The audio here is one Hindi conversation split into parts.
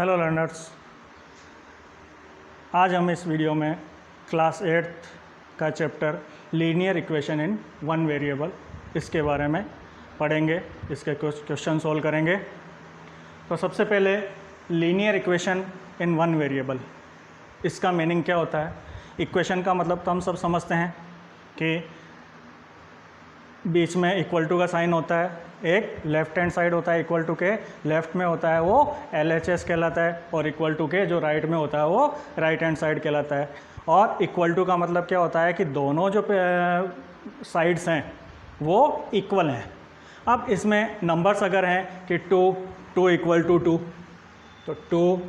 हेलो लर्नर्स, आज हम इस वीडियो में क्लास 8th का chapter linear equation in one variable इसके बारे में पढ़ेंगे। इसके कुछ क्वेश्चन सोल्व करेंगे। तो सबसे पहले linear equation in one variable, इसका मीनिंग क्या होता है। इक्वेशन का मतलब तो हम सब समझते हैं कि बीच में इक्वल टू का साइन होता है, एक लेफ्ट हैंड साइड होता है इक्वल टू के लेफ्ट में होता है वो LHS कहलाता है, और इक्वल टू के जो राइट में होता है वो राइट हैंड साइड कहलाता है। और इक्वल टू का मतलब क्या होता है कि दोनों जो साइड्स हैं वो इक्वल हैं। अब इसमें नंबर्स अगर हैं कि टू इक्वल टू टू, तो टू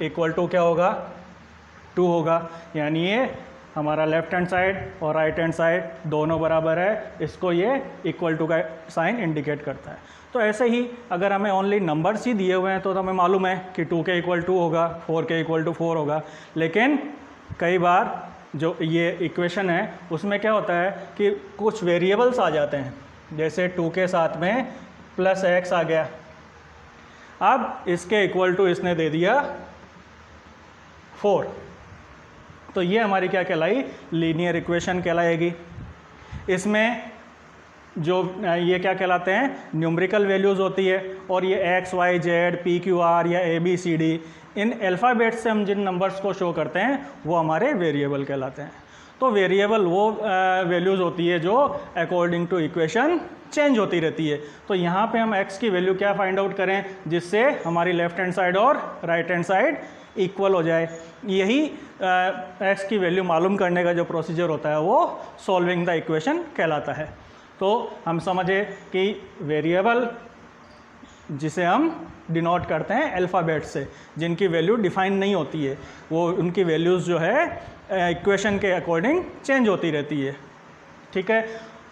इक्वल टू क्या होगा, 2 होगा, यानी ये हमारा लेफ्ट हैंड साइड और राइट हैंड साइड दोनों बराबर है, इसको ये इक्वल टू का साइन इंडिकेट करता है। तो ऐसे ही अगर हमें ओनली नंबर्स ही दिए हुए हैं तो हमें मालूम है कि 2 के इक्वल 2 होगा, 4 के इक्वल टू 4 होगा। लेकिन कई बार जो ये इक्वेशन है उसमें क्या होता है कि कुछ वेरिएबल्स आ जाते हैं, जैसे 2 के साथ में +x आ गया। अब इसके इक्वल टू इसने दे दिया 4, तो ये हमारी क्या कहलाई, लीनियर इक्वेशन कहलाएगी। इसमें जो ये क्या कहलाते हैं, न्यूमेरिकल वैल्यूज़ होती है, और ये x, y, z, p, q, r या a, b, c, d, in alphabet से हम जिन नंबर्स को शो करते हैं वो हमारे वेरिएबल कहलाते हैं। तो वेरिएबल वो वैल्यूज़ होती है जो अकॉर्डिंग टू इक्वेशन चेंज होती रहती है। तो यहाँ पे हम x की वैल्यू क्या फाइंड आउट करें जिससे हमारी लेफ्ट हैंड साइड और राइट हैंड साइड इक्वल हो जाए। यही x की वैल्यू मालूम करने का जो प्रोसीजर होता है वो सॉल्विंग द इक्वेशन कहलाता है। तो हम समझे कि वेरिएबल जिसे हम डिनोट करते हैं अल्फ़ाबेट से, जिनकी वैल्यू डिफाइन नहीं होती है, वो उनकी वैल्यूज़ जो है इक्वेशन के अकॉर्डिंग चेंज होती रहती है। ठीक है।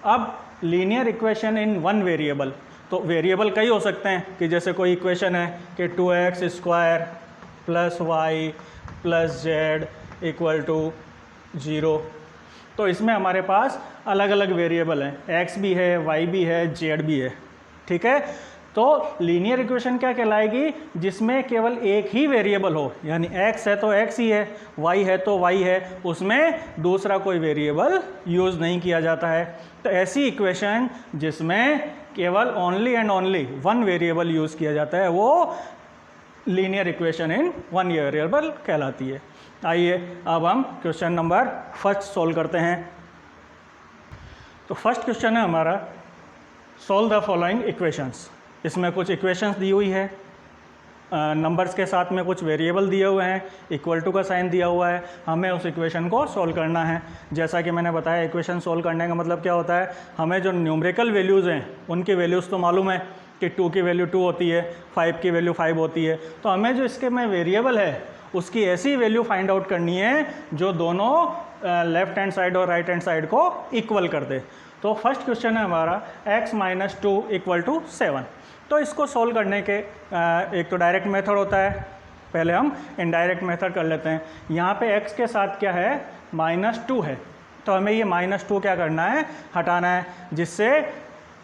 अब linear equation in one variable, तो वेरिएबल कई हो सकते हैं कि जैसे कोई इक्वेशन है कि 2x² + y + z = 0, तो इसमें हमारे पास अलग अलग वेरिएबल हैं, x भी है, y भी है, z भी है। ठीक है। तो लीनियर इक्वेशन क्या कहलाएगी, जिसमें केवल एक ही वेरिएबल हो, यानी x है तो x ही है, y है तो y है, उसमें दूसरा कोई वेरिएबल यूज़ नहीं किया जाता है। तो ऐसी इक्वेशन जिसमें केवल only and only one variable use किया जाता है वो linear equation in one variable कहलाती है। आइए अब हम क्वेश्चन नंबर 1 सोल्व करते हैं। तो फर्स्ट क्वेश्चन है हमारा, सोल्व द फॉलोइंग इक्वेशंस। इसमें कुछ इक्वेशंस दी हुई है, नंबर्स के साथ में कुछ वेरिएबल दिए हुए हैं, इक्वल टू का साइन दिया हुआ है, हमें उस इक्वेशन को सोल्व करना है। जैसा कि मैंने बताया, इक्वेशन सोल्व करने का मतलब क्या होता है, हमें जो न्यूमेरिकल वैल्यूज़ हैं उनकी वैल्यूज़ तो मालूम है कि 2 की वैल्यू 2 होती है, 5 की वैल्यू 5 होती है, तो हमें जो इसके में वेरिएबल है उसकी ऐसी वैल्यू फाइंड आउट करनी है जो दोनों लेफ्ट हैंड साइड और राइट हैंड साइड को इक्वल कर दे। तो फर्स्ट क्वेश्चन है हमारा x - 2 = 7। तो इसको सोल्व करने के एक तो डायरेक्ट मेथड होता है, पहले हम इनडायरेक्ट मेथड कर लेते हैं। यहाँ पे x के साथ क्या है, -2 है, तो हमें ये -2 क्या करना है, हटाना है, जिससे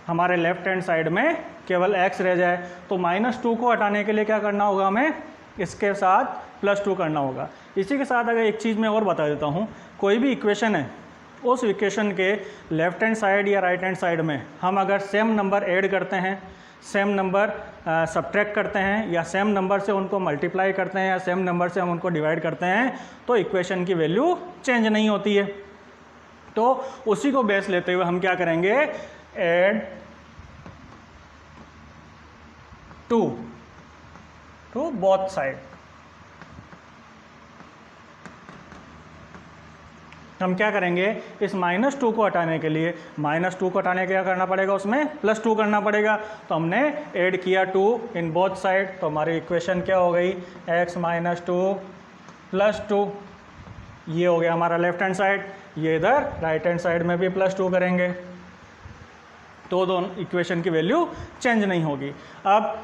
हमारे लेफ्ट हैंड साइड में केवल x रह जाए। तो -2 को हटाने के लिए क्या करना होगा, हमें इसके साथ +2 करना होगा। इसी के साथ अगर एक चीज़ मैं और बता देता हूँ, कोई भी इक्वेशन है, उस इक्वेशन के लेफ्ट हैंड साइड या राइट हैंड साइड में हम अगर सेम नंबर ऐड करते हैं, सेम नंबर सब्ट्रैक्ट करते हैं, या सेम नंबर से उनको मल्टीप्लाई करते हैं, या सेम नंबर से हम उनको डिवाइड करते हैं, तो इक्वेशन की वैल्यू चेंज नहीं होती है। तो उसी को बेस लेते हुए हम क्या करेंगे, ऐड 2 टू बोथ साइड। हम क्या करेंगे, इस -2 को हटाने के लिए, -2 को हटाने के क्या करना पड़ेगा, उसमें +2 करना पड़ेगा। तो हमने ऐड किया 2 इन बोथ साइड, तो हमारी इक्वेशन क्या हो गई, x - 2 + 2। ये हो गया हमारा लेफ्ट हैंड साइड, ये इधर राइट हैंड साइड में भी +2 करेंगे, तो दोनों इक्वेशन की वैल्यू चेंज नहीं होगी। अब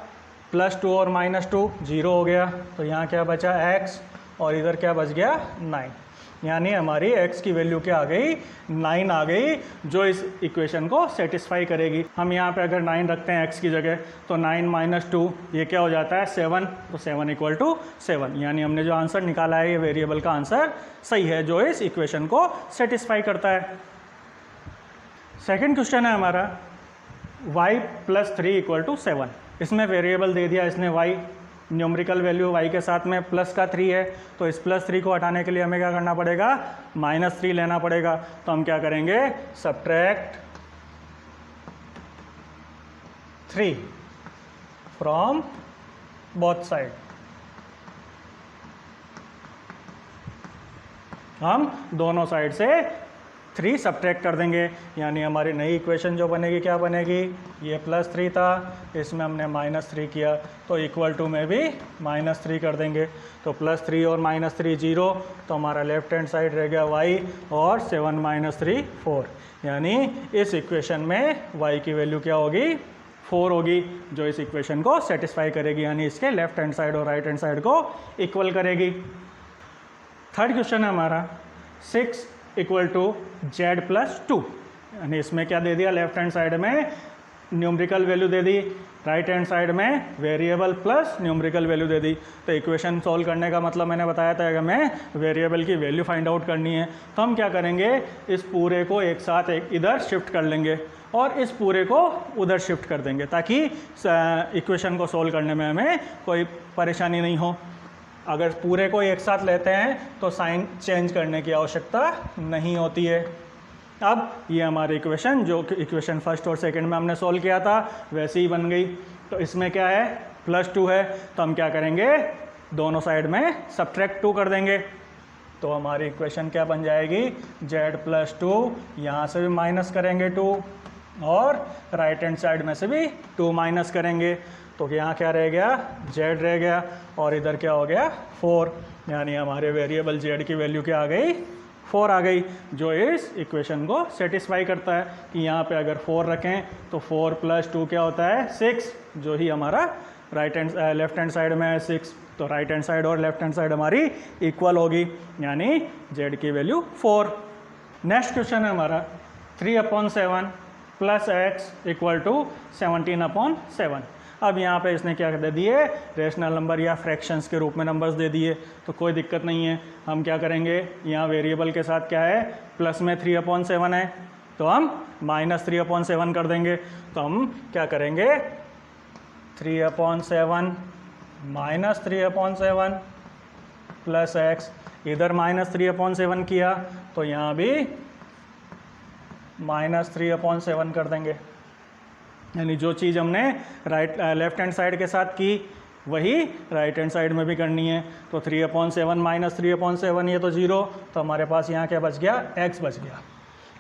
+2 और -2 0 हो गया, तो यहाँ क्या बचा x, और इधर क्या बच गया 9। यानी हमारी x की वैल्यू क्या आ गई, 9 आ गई, जो इस इक्वेशन को सेटिस्फाई करेगी। हम यहाँ पे अगर 9 रखते हैं x की जगह तो 9 - 2 ये क्या हो जाता है 7, तो 7 = 7, यानी हमने जो आंसर निकाला है ये वेरिएबल का आंसर सही है जो इस इक्वेशन को सेटिस्फाई करता है। सेकेंड क्वेश्चन है हमारा y + 3 = 7। इसमें वेरिएबल दे दिया इसने y, न्यूमेरिकल वैल्यू y के साथ में प्लस का 3 है, तो इस +3 को हटाने के लिए हमें क्या करना पड़ेगा, -3 लेना पड़ेगा। तो हम क्या करेंगे, सब्ट्रैक्ट 3 फ्रॉम बोथ साइड। हम दोनों साइड से 3 सब्ट्रैक्ट कर देंगे, यानी हमारी नई इक्वेशन जो बनेगी क्या बनेगी, ये +3 था, इसमें हमने -3 किया, तो इक्वल टू में भी -3 कर देंगे। तो +3 और -3 0, तो हमारा लेफ्ट हैंड साइड रह गया y, और 7 - 3 4, यानी इस इक्वेशन में y की वैल्यू क्या होगी, 4 होगी, जो इस इक्वेशन को सेटिस्फाई करेगी, यानी इसके लेफ्ट हैंड साइड और राइट हैंड साइड को इक्वल करेगी। थर्ड क्वेश्चन है हमारा 6 = z + 2, यानी इसमें क्या दे दिया, लेफ्ट हैंड साइड में न्यूमेरिकल वैल्यू दे दी, राइट हैंड साइड में वेरिएबल प्लस न्यूमेरिकल वैल्यू दे दी। तो इक्वेशन सॉल्व करने का मतलब मैंने बताया था कि हमें वेरिएबल की वैल्यू फाइंड आउट करनी है। तो हम क्या करेंगे, इस पूरे को एक साथ इधर शिफ्ट कर लेंगे और इस पूरे को उधर शिफ्ट कर देंगे, ताकि इक्वेशन को सॉल्व करने में हमें कोई परेशानी नहीं हो। अगर पूरे को एक साथ लेते हैं तो साइन चेंज करने की आवश्यकता नहीं होती है। अब ये हमारी इक्वेशन, जो इक्वेशन फर्स्ट और सेकंड में हमने सॉल्व किया था वैसे ही बन गई। तो इसमें क्या है, +2 है, तो हम क्या करेंगे, दोनों साइड में सब्ट्रैक्ट 2 कर देंगे। तो हमारी इक्वेशन क्या बन जाएगी, z + 2, यहाँ से भी माइनस करेंगे 2, और राइट हैंड साइड में से भी 2 माइनस करेंगे, तो यहाँ क्या रह गया, z रह गया, और इधर क्या हो गया 4, यानी हमारे वेरिएबल z की वैल्यू क्या आ गई, 4 आ गई, जो इस इक्वेशन को सेटिस्फाई करता है कि यहाँ पे अगर 4 रखें तो 4 + 2 क्या होता है 6, जो ही हमारा लेफ्ट हैंड साइड में है 6, तो राइट हैंड साइड और लेफ्ट हैंड साइड हमारी इक्वल होगी, यानी z की वैल्यू 4। नेक्स्ट क्वेश्चन है हमारा 3/7 + x = 17/7। अब यहाँ पे इसने क्या दे दिए, रेशनल नंबर या फ्रैक्शंस के रूप में नंबर्स दे दिए, तो कोई दिक्कत नहीं है। हम क्या करेंगे, यहाँ वेरिएबल के साथ क्या है, प्लस में 3/7 है, तो हम -3/7 कर देंगे। तो हम क्या करेंगे, 3/7 -3/7 प्लस x, इधर -3/7 किया तो यहाँ भी -3/7 कर देंगे, यानी जो चीज़ हमने लेफ्ट हैंड साइड के साथ की वही राइट हैंड साइड में भी करनी है। तो 3/7 -3/7 ये तो 0, तो हमारे पास यहाँ क्या बच गया, x बच गया।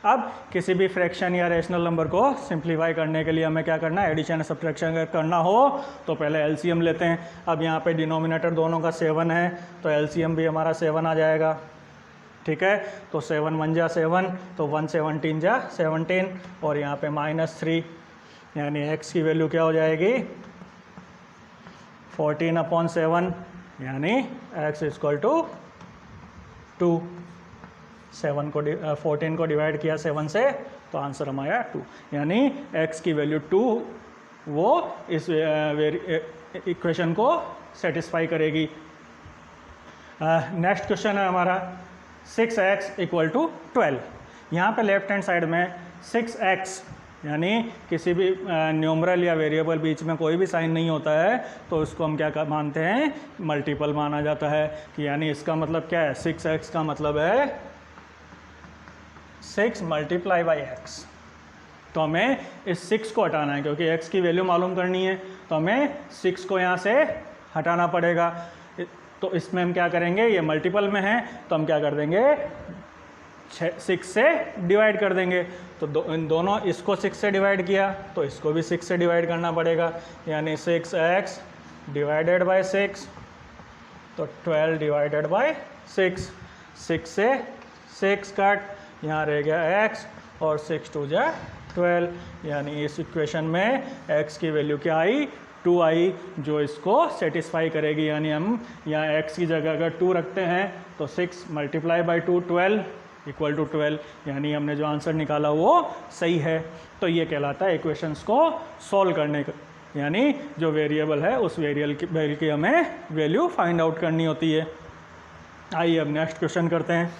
अब किसी भी फ्रैक्शन या रेशनल नंबर को सिंप्लीफाई करने के लिए हमें क्या करना है, एडिशन या सब्ट्रैक्शन अगर करना हो तो पहले एलसीएम लेते हैं। अब यहाँ पे डिनोमिनेटर दोनों का 7 है, तो एलसीएम भी हमारा 7 आ जाएगा, ठीक है। तो 7 × 1 = 7, तो 1 17 × 17, और यहाँ पे -3, यानी x की वैल्यू क्या हो जाएगी 14/7, यानी x = 2। 14 को डिवाइड किया 7 से, तो आंसर हमारा 2, यानी x की वैल्यू 2 वो इस इक्वेशन को सेटिस्फाई करेगी। नेक्स्ट क्वेश्चन है हमारा 6x = 12। यहाँ पे लेफ्ट हैंड साइड में 6x, यानी किसी भी न्यूमरल या वेरिएबल बीच में कोई भी साइन नहीं होता है तो उसको हम क्या मानते हैं, मल्टीपल माना जाता है, कि यानी इसका मतलब क्या है, 6x का मतलब है 6 × x। तो हमें इस 6 को हटाना है, क्योंकि x की वैल्यू मालूम करनी है, तो हमें 6 को यहाँ से हटाना पड़ेगा। तो इसमें हम क्या करेंगे, ये मल्टीपल में है तो हम क्या कर देंगे, 6 से डिवाइड कर देंगे। तो इन दोनों, इसको 6 से डिवाइड किया तो इसको भी 6 से डिवाइड करना पड़ेगा, यानी 6x / 6, तो 12 / 6। 6 से 6 कट, यहाँ रह गया x, और 6 × 2 = 12, यानी इस इक्वेशन में x की वैल्यू क्या आई, 2i जो इसको सेटिस्फाई करेगी, यानी हम यहाँ x की जगह अगर 2 रखते हैं तो 6 मल्टीप्लाई बाई 2 12 इक्वल टू 12, यानी हमने जो आंसर निकाला वो सही है। तो ये कहलाता है इक्वेशंस को सॉल्व करने का, यानी जो वेरिएबल है उस वेरिएबल की हमें वैल्यू फाइंड आउट करनी होती है। आइए अब नेक्स्ट क्वेश्चन करते हैं।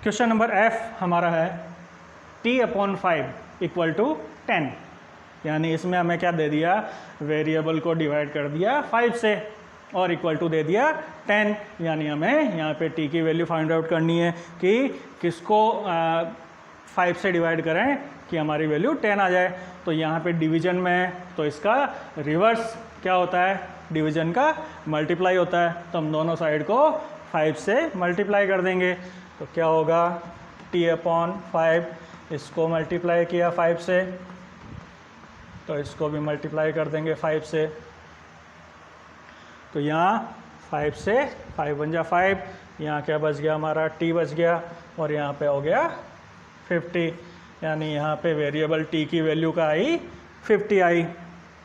क्वेश्चन नंबर F हमारा है t/5 इक्वल टू 10, यानी इसमें हमें क्या दे दिया, वेरिएबल को डिवाइड कर दिया 5 से और इक्वल टू दे दिया 10, यानी हमें यहाँ पे t की वैल्यू फाइंड आउट करनी है कि किसको 5 से डिवाइड करें कि हमारी वैल्यू 10 आ जाए। तो यहाँ पे डिवीजन में है तो इसका रिवर्स क्या होता है, डिवीजन का मल्टीप्लाई होता है। तो हम दोनों साइड को 5 से मल्टीप्लाई कर देंगे तो क्या होगा, t/5, इसको मल्टीप्लाई किया 5 से तो इसको भी मल्टीप्लाई कर देंगे 5 से। तो यहाँ 5 से 5 बन जा 5, यहाँ क्या बच गया हमारा, t बच गया और यहाँ पे हो गया 50, यानी यहाँ पे वेरिएबल t की वैल्यू का आई 50 आई,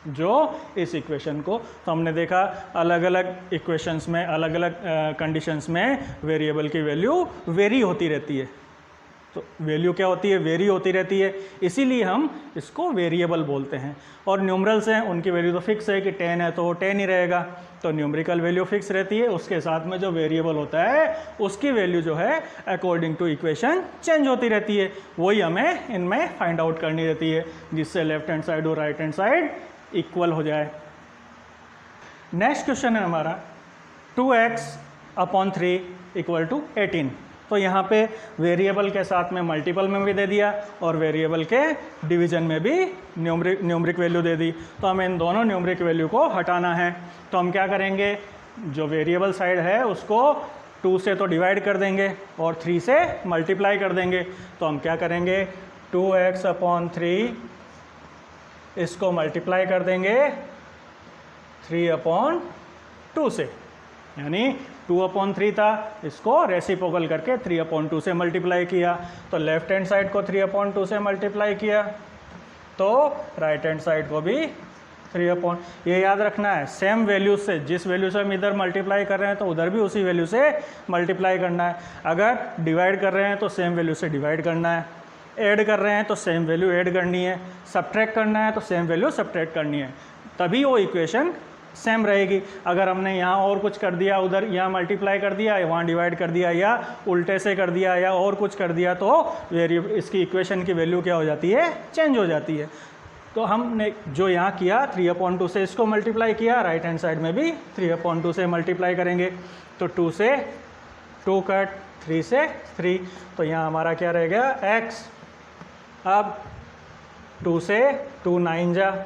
जो इस इक्वेशन को, तो हमने देखा अलग अलग इक्वेशंस में अलग अलग कंडीशंस में वेरिएबल की वैल्यू वेरी होती रहती है। तो वैल्यू क्या होती है, वेरी होती रहती है, इसीलिए हम इसको वेरिएबल बोलते हैं। और न्यूमरल्स हैं उनकी वैल्यू तो फिक्स है कि 10 है तो वो 10 ही रहेगा, तो न्यूमेरिकल वैल्यू फिक्स रहती है, उसके साथ में जो वेरिएबल होता है उसकी वैल्यू जो है अकॉर्डिंग टू इक्वेशन चेंज होती रहती है। वही हमें इनमें फाइंड आउट करनी रहती है, जिससे लेफ्ट हैंड साइड और राइट हैंड साइड इक्वल हो जाए। नेक्स्ट क्वेश्चन है हमारा 2x/3 इक्वल टू 18। तो यहाँ पे वेरिएबल के साथ में मल्टीपल में भी दे दिया और वेरिएबल के डिवीजन में भी न्यूमरिक वैल्यू दे दी। तो हमें इन दोनों न्यूमरिक वैल्यू को हटाना है। तो हम क्या करेंगे, जो वेरिएबल साइड है उसको 2 से तो डिवाइड कर देंगे और 3 से मल्टीप्लाई कर देंगे। तो हम क्या करेंगे, 2x/3 इसको मल्टीप्लाई कर देंगे 3/2 से, यानी 2/3 था, इसको रेसिप्रोकल करके 3/2 से मल्टीप्लाई किया। तो लेफ्ट हैंड साइड को 3/2 से मल्टीप्लाई किया तो राइट हैंड साइड को भी 3/, ये याद रखना है सेम वैल्यू से, जिस वैल्यू से हम इधर मल्टीप्लाई कर रहे हैं तो उधर भी उसी वैल्यू से मल्टीप्लाई करना है। अगर डिवाइड कर रहे हैं तो सेम वैल्यू से डिवाइड करना है, ऐड कर रहे हैं तो सेम वैल्यू ऐड करनी है, सब्ट्रैक्ट करना है तो सेम वैल्यू सब्ट्रैक्ट करनी है, तभी वो इक्वेशन सेम रहेगी। अगर हमने यहाँ और कुछ कर दिया, उधर यहाँ मल्टीप्लाई कर दिया, वहाँ डिवाइड कर दिया, या उल्टे से कर दिया, या और कुछ कर दिया, तो इसकी इक्वेशन की वैल्यू क्या हो जाती है, चेंज हो जाती है। तो हमने जो यहाँ किया 3/2 से इसको मल्टीप्लाई किया, राइट हैंड साइड में भी 3/2 से मल्टीप्लाई करेंगे। तो 2 से 2 कट, 3 से 3, तो यहाँ हमारा क्या रह गया, x। अब 2 से 2 9 जा,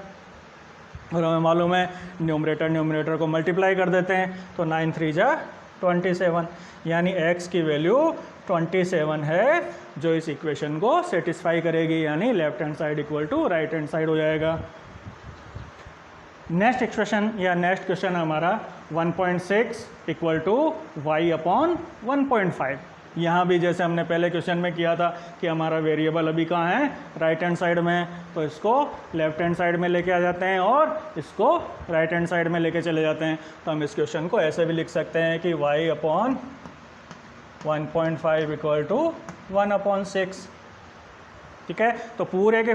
और हमें मालूम है न्यूमरेटर को मल्टीप्लाई कर देते हैं, तो 9 3 जा 27, यानी x की वैल्यू 27 है, जो इस इक्वेशन को सेटिस्फाई करेगी, यानी left hand side equal to right hand side हो जाएगा। नेक्स्ट इक्वेशन या नेक्स्ट क्वेश्चन हमारा 1.6 इक्वल टू y/1.5। यहाँ भी जैसे हमने पहले क्वेश्चन में किया था कि हमारा वेरिएबल अभी कहाँ है, राइट हैंड साइड में, तो इसको लेफ्ट हैंड साइड में लेके आ जाते हैं और इसको राइट हैंड साइड में लेके चले जाते हैं। तो हम इस क्वेश्चन को ऐसे भी लिख सकते हैं कि y/1.5 इक्वल टू 1/6। ठीक है, तो पूरे के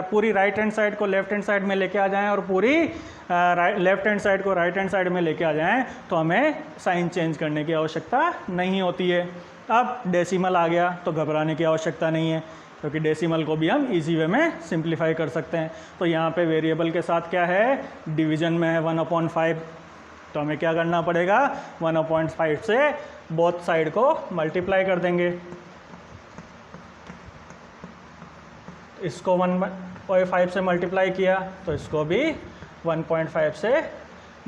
पूरी राइट हैंड साइड को लेफ्ट हैंड साइड में लेके आ जाएं और पूरी लेफ्ट हैंड साइड को राइट हैंड साइड में लेके आ जाएं, तो हमें साइन चेंज करने की आवश्यकता नहीं होती है। अब डेसिमल आ गया तो घबराने की आवश्यकता नहीं है, क्योंकि डेसिमल को भी हम इजी वे में सिंप्लीफाई कर सकते हैं। तो यहाँ पे वेरिएबल के साथ क्या है, डिवीजन में है 1/5, तो हमें क्या करना पड़ेगा, 1/5 से बोथ साइड को मल्टीप्लाई कर देंगे। इसको 1/5 से मल्टीप्लाई किया तो इसको भी 1.5 से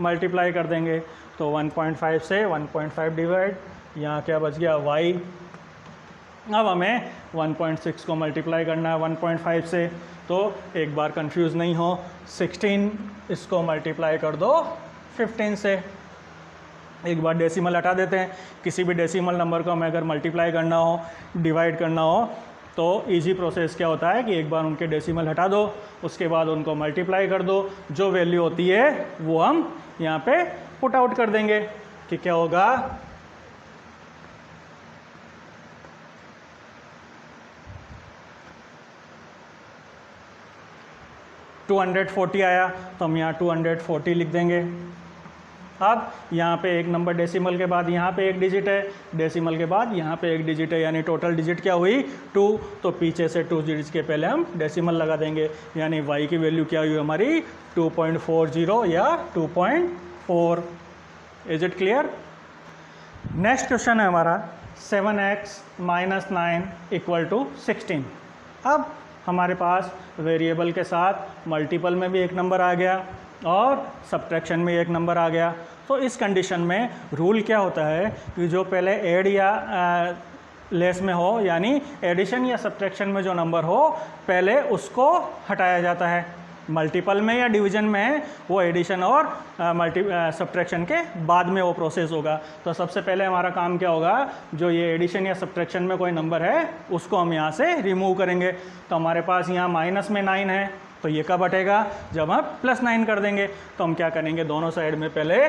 मल्टीप्लाई कर देंगे। तो 1.5 से 1.5 डिवाइड, यहाँ क्या बच गया y। अब हमें 1.6 को मल्टीप्लाई करना है 1.5 से, तो एक बार कंफ्यूज नहीं हो, 16 इसको मल्टीप्लाई कर दो 15 से। एक बार डेसिमल हटा देते हैं, किसी भी डेसिमल नंबर को हमें अगर मल्टीप्लाई करना हो, डिवाइड करना हो तो इजी प्रोसेस क्या होता है कि एक बार उनके डेसिमल हटा दो, उसके बाद उनको मल्टीप्लाई कर दो, जो वैल्यू होती है वो हम यहाँ पे पुट आउट कर देंगे कि क्या होगा 240 आया, तो हम यहाँ 240 लिख देंगे। अब यहाँ पे एक नंबर डेसिमल के बाद यहाँ पे एक डिजिट है, डेसिमल के बाद यहाँ पे एक डिजिट है, यानी टोटल डिजिट क्या हुई 2, तो पीछे से 2 डिजिट के पहले हम डेसिमल लगा देंगे, यानी y की वैल्यू क्या हुई हमारी 2.40 या 2.4। Is it clear? Next question है हमारा 7x - 9 = 16। अब हमारे पास वेरिएबल के साथ मल्टीपल में भी एक नंबर आ गया और सब्ट्रैक्शन में एक नंबर आ गया। तो इस कंडीशन में रूल क्या होता है कि जो पहले ऐड या लेस में हो, यानी एडिशन या सब्ट्रैक्शन में जो नंबर हो पहले उसको हटाया जाता है। मल्टीपल में या डिवीजन में वो एडिशन और सब्ट्रैक्शन के बाद में वो प्रोसेस होगा। तो सबसे पहले हमारा काम क्या होगा, जो ये एडिशन या सब्ट्रैक्शन में कोई नंबर है उसको हम यहाँ से रिमूव करेंगे। तो हमारे पास यहाँ माइनस में 9 है, तो ये कब हटेगा, जब हम +9 कर देंगे। तो हम क्या करेंगे, दोनों साइड में पहले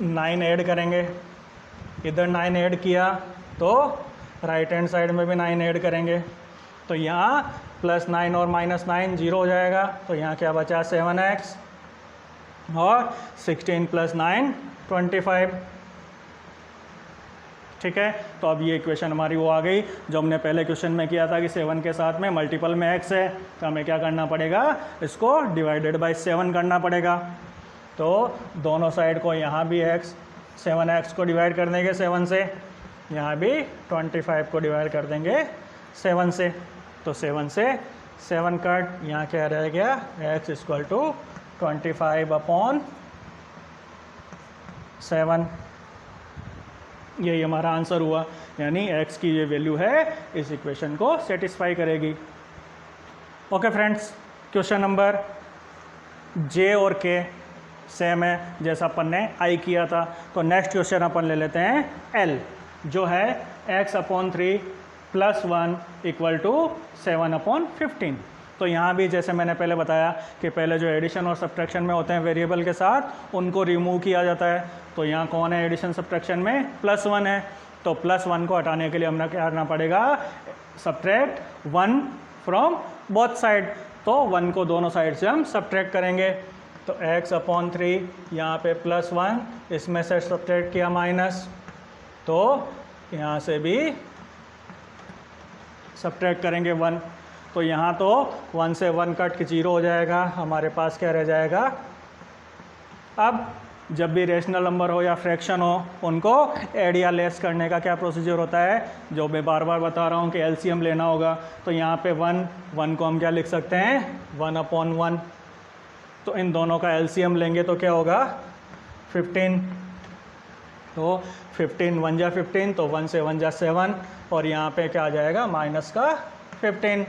9 ऐड करेंगे। इधर 9 ऐड किया तो राइट हैंड साइड में भी 9 ऐड करेंगे। तो यहाँ +9 और -9 0 हो जाएगा। तो यहाँ क्या बचा 7x और 16 + 9 25। ठीक है, तो अब ये इक्वेशन हमारी वो आ गई जो हमने पहले क्वेश्चन में किया था कि 7 के साथ में मल्टीपल में x है, तो हमें क्या करना पड़ेगा, इसको डिवाइडेड बाय 7 करना पड़ेगा। तो दोनों साइड को यहाँ भी 7x को डिवाइड कर देंगे 7 से, यहाँ भी 25 को डिवाइड कर देंगे 7 से। तो 7 से 7 कट, यहाँ क्या रह गया x = 25/7। यही हमारा आंसर हुआ, यानी x की ये वैल्यू है इस इक्वेशन को सेटिस्फाई करेगी। Okay friends, question number J और K सेम है जैसा अपन ने I किया था। तो नेक्स्ट क्वेश्चन अपन ले लेते हैं L, जो है x/3 + 1 = 7/15। तो यहाँ भी जैसे मैंने पहले बताया कि पहले जो एडिशन और सब्ट्रैक्शन में होते हैं वेरिएबल के साथ, उनको रिमूव किया जाता है। तो यहाँ कौन है एडिशन सब्ट्रैक्शन में, +1 है। तो +1 को हटाने के लिए हमें क्या करना पड़ेगा, सब्ट्रैक्ट 1 फ्रॉम बोथ साइड। तो 1 को दोनों साइड से हम सब्ट्रैक्ट करेंगे। तो x/3 यहाँ पे +1, इसमें से सब्ट्रैक्ट किया माइनस, तो यहाँ से भी सब्ट्रैक्ट करेंगे 1। तो यहाँ तो 1 से 1 कट के 0 हो जाएगा, हमारे पास क्या रह जाएगा। अब जब भी रेशनल नंबर हो या फ्रैक्शन हो, उनको ऐड या लेस करने का क्या प्रोसीजर होता है, जो मैं बार बार बता रहा हूँ कि एलसीएम लेना होगा। तो यहाँ पे 1 को हम क्या लिख सकते हैं, 1/1। तो इन दोनों का एलसीएम लेंगे तो क्या होगा 15। तो 15 1 जा 15, तो 1 से 1 जा 7, और यहाँ पे क्या आ जाएगा -15,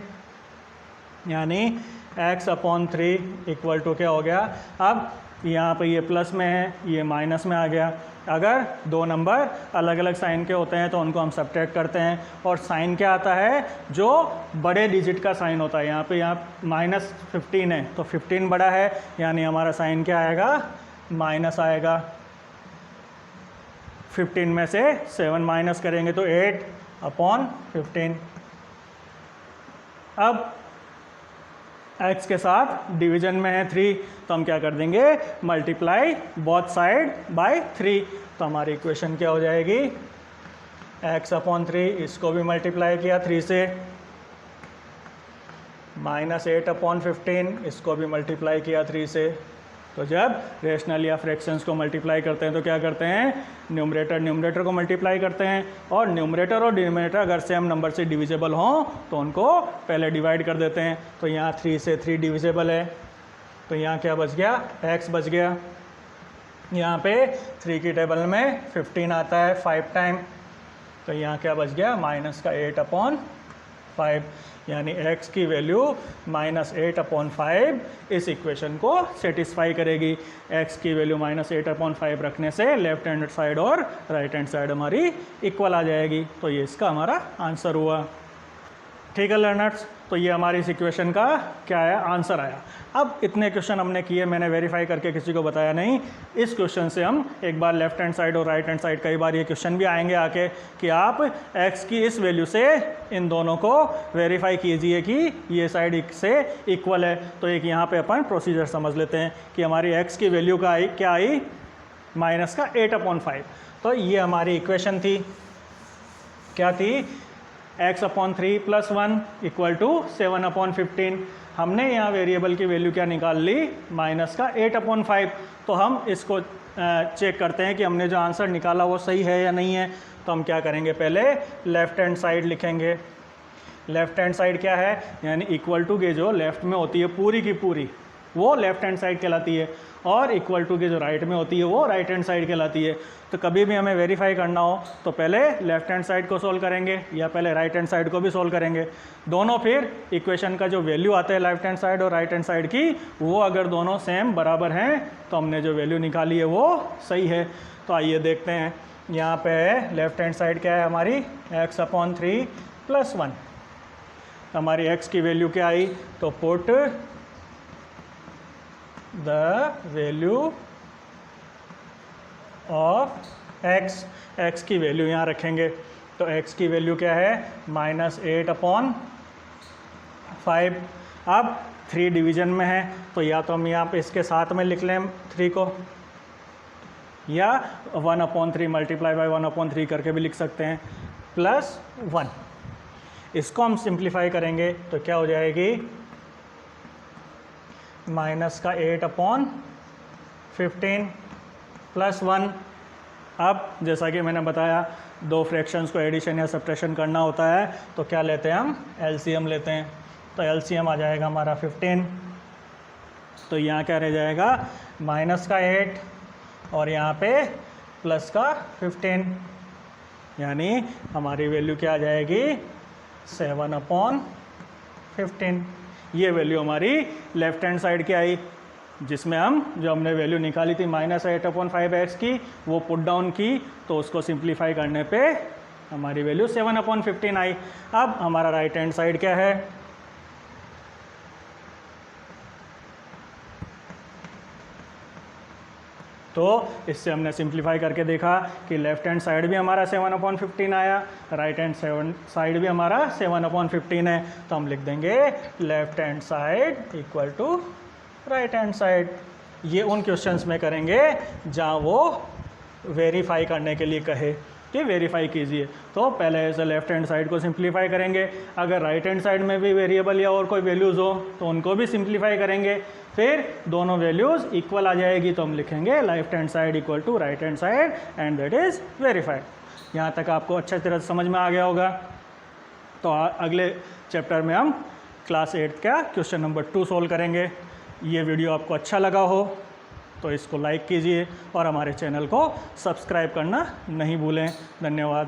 यानी x/3 = क्या हो गया। अब यहाँ पे ये प्लस में है, ये माइनस में आ गया। अगर दो नंबर अलग अलग साइन के होते हैं तो उनको हम सब्ट्रैक्ट करते हैं, और साइन क्या आता है, जो बड़े डिजिट का साइन होता है। यहाँ पे -15 है, तो 15 बड़ा है, यानी हमारा साइन क्या आएगा, माइनस आएगा। 15 में से 7 माइनस करेंगे तो 8/15। अब x के साथ डिवीजन में है 3, तो हम क्या कर देंगे, मल्टीप्लाई बोथ साइड बाय 3। तो हमारी इक्वेशन क्या हो जाएगी, x/3, इसको भी मल्टीप्लाई किया 3 से, -8/15, इसको भी मल्टीप्लाई किया 3 से। तो जब रेशनल या फ्रैक्शंस को मल्टीप्लाई करते हैं तो क्या करते हैं, न्यूमरेटर को मल्टीप्लाई करते हैं, और न्यूमरेटर और डिनोमिनेटर अगर सेम नंबर से डिविजिबल हों तो उनको पहले डिवाइड कर देते हैं। तो यहाँ 3 से 3 डिविजिबल है, तो यहाँ क्या बच गया, x बच गया। यहाँ पे 3 की टेबल में 15 आता है 5 टाइम, तो यहाँ क्या बच गया, -8/15। 5, यानी x की वैल्यू -8/5 इस इक्वेशन को सेटिस्फाई करेगी। x की वैल्यू -8/5 रखने से लेफ्ट हैंड साइड और राइट हैंड साइड हमारी इक्वल आ जाएगी। तो ये इसका हमारा आंसर हुआ। ठीक है लर्नर्स, तो ये हमारी इस इक्वेशन का क्या है, आंसर आया। अब इतने क्वेश्चन हमने किए, मैंने वेरीफाई करके किसी को बताया नहीं। इस क्वेश्चन से हम एक बार लेफ्ट हैंड साइड और राइट हैंड साइड, कई बार ये क्वेश्चन भी आएंगे आके कि आप x की इस वैल्यू से इन दोनों को वेरीफाई कीजिए कि ये साइड से इक्वल है। तो एक यहाँ पे अपन प्रोसीजर समझ लेते हैं कि हमारी x की वैल्यू का आई क्या आई, -8/5। तो ये हमारी इक्वेशन थी, क्या थी, x/3 + 1 = 7/15। हमने यहाँ वेरिएबल की वैल्यू क्या निकाल ली, -8/5। तो हम इसको चेक करते हैं कि हमने जो आंसर निकाला वो सही है या नहीं है। तो हम क्या करेंगे, पहले लेफ़्ट हैंड साइड लिखेंगे। लेफ़्ट हैंड साइड क्या है, यानी इक्वल टू के जो लेफ़्ट में होती है पूरी की पूरी, वो लेफ़्ट हैंड साइड कहलाती है, और इक्वल टू के जो राइट में होती है वो राइट हैंड साइड कहलाती है। तो कभी भी हमें वेरीफाई करना हो तो पहले लेफ़्ट हैंड साइड को सोल्व करेंगे या पहले राइट हैंड साइड को भी सोल्व करेंगे। दोनों फिर इक्वेशन का जो वैल्यू आता है लेफ़्ट हैंड साइड और राइट हैंड साइड की, वो अगर दोनों सेम बराबर हैं तो हमने जो वैल्यू निकाली है वो सही है। तो आइए देखते हैं, यहाँ पे लेफ़्ट हैंड साइड क्या है हमारी, x/3 + 1। हमारी x की वैल्यू क्या आई, तो put the value of x की वैल्यू यहाँ रखेंगे। तो x की वैल्यू क्या है, -8/5। अब 3 डिवीजन में है, तो या तो हम यहाँ पे इसके साथ में लिख लें 3 को, या 1/3 × 1/3 करके भी लिख सकते हैं, +1। इसको हम सिंप्लीफाई करेंगे तो क्या हो जाएगी, -8/15 + 1। अब जैसा कि मैंने बताया, दो फ्रैक्शंस को एडिशन या सब्ट्रैक्शन करना होता है तो क्या लेते हैं हम, एलसीएम लेते हैं। तो एलसीएम आ जाएगा हमारा 15। तो यहाँ क्या रह जाएगा, -8 और यहाँ पे +15, यानी हमारी वैल्यू क्या आ जाएगी, 7/15। ये वैल्यू हमारी लेफ़्ट हैंड साइड की आई, जिसमें जो हमने वैल्यू निकाली थी -8/5x की, वो पुट डाउन की, तो उसको सिंप्लीफाई करने पे हमारी वैल्यू 7/15 आई। अब हमारा राइट हैंड साइड क्या है, तो इससे हमने सिंप्लीफाई करके देखा कि लेफ़्ट हैंड साइड भी हमारा 7/15 आया, राइट हैंड साइड भी हमारा 7/15 है। तो हम लिख देंगे left hand side = right hand side. ये उन क्वेश्चंस में करेंगे जहाँ वो वेरीफाई करने के लिए कहे कि वेरीफाई कीजिए। तो पहले ऐसे लेफ़्ट हैंड साइड को सिंप्लीफाई करेंगे, अगर राइट हैंड साइड में भी वेरिएबल या और कोई वैल्यूज़ हो तो उनको भी सिंप्लीफाई करेंगे, फिर दोनों वैल्यूज़ इक्वल आ जाएगी तो हम लिखेंगे left hand side = right hand side and that is verified. यहाँ तक आपको अच्छी तरह से समझ में आ गया होगा। तो अगले चैप्टर में हम क्लास 8 का क्वेश्चन नंबर 2 सोल्व करेंगे। ये वीडियो आपको अच्छा लगा हो तो इसको लाइक कीजिए और हमारे चैनल को सब्सक्राइब करना नहीं भूलें। धन्यवाद।